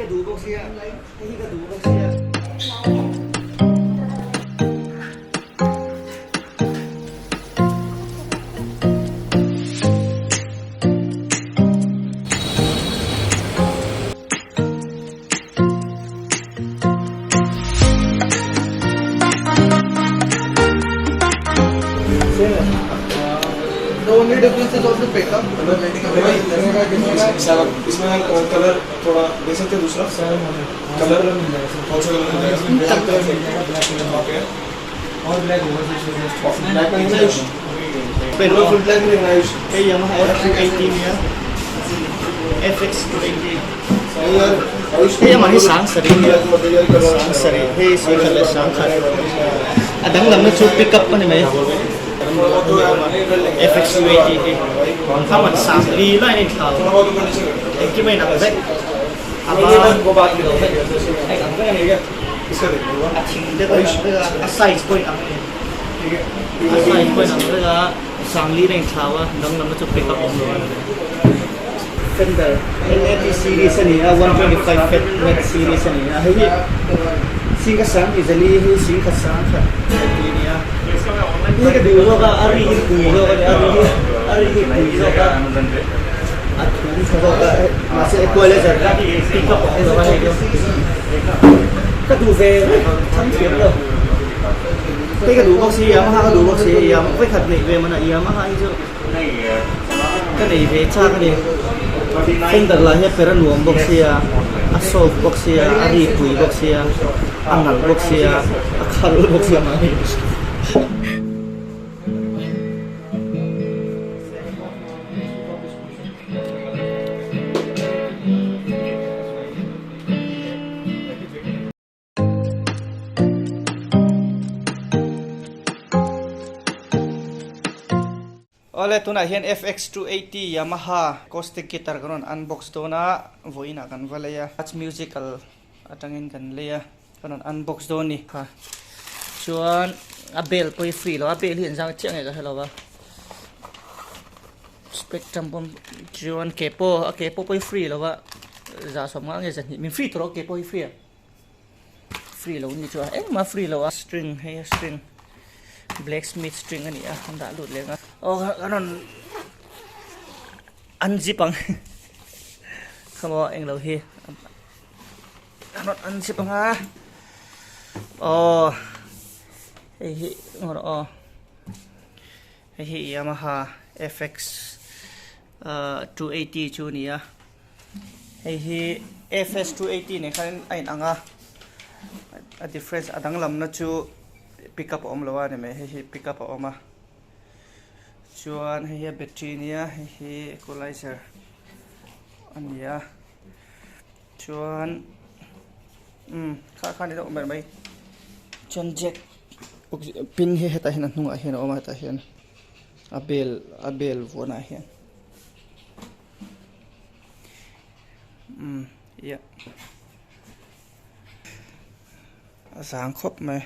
cái đủ bốc xia cái đủ bốc xia The only difference is of the pickup. इसमें कलर थोड़ा दे सकते हैं दूसरा कलर कौन सा कलर मिल जाएगा और ब्लैक ब्लैक में पहले फुल ब्लैक में है ये Yamaha F280 है FX280 cái mà cái sáng sợi cái sợi là sáng sợi đang làm nó chụp pick up này mày FX280 thì không mình sáng đi lại này thảo cái mày nằm đấy size point up size point up là sáng đi này thảo á đang làm nó chụp pick up Fender LFP series này 125 watt series này hay sinh cái sáng thì giờ đi sinh cái sáng thật ini kedua lo ka ari ini lo ka ari ini lo ka ini lo ka masih equalizer ka pick up lo ka itu kedua về thắng kiếm rồi cái kedua bác sĩ Yamaha kedua bác sĩ Yamaha với thật này về mà là Yamaha chứ cái này về cha cái này không được là hết phải là nuông bác sĩ assault bác sĩ ari quỷ bác sĩ anal bác sĩ kharu bác sĩ mà Oleh tu nak hian FX280 Yamaha acoustic guitar karon unbox tu na voina kan valaya touch musical atangin kan leya karon unbox tu ni ha chuan abel poi free lo abel hian jang chiang e ka hello ba spectrum pom chuan kepo poi free lo ba za som nga nge jani min free to kepo free lo ni chu ma free lo string hay string blacksmith string ani a handa lut lenga kanon anzipang kamo englo hi kanon anzipang ha hi ngoro hi Yamaha FX 280 chu ni a hi FS 280 ne khan ain anga a difference adang lam na chu pick up om lawa ne me hi pick up oma chuan hi battery nia hi equalizer ania chuan kha ni do mer mai chuan jack pin hi heta hin hnunga hian oma heta hian abel vona hian yeah asang khop mai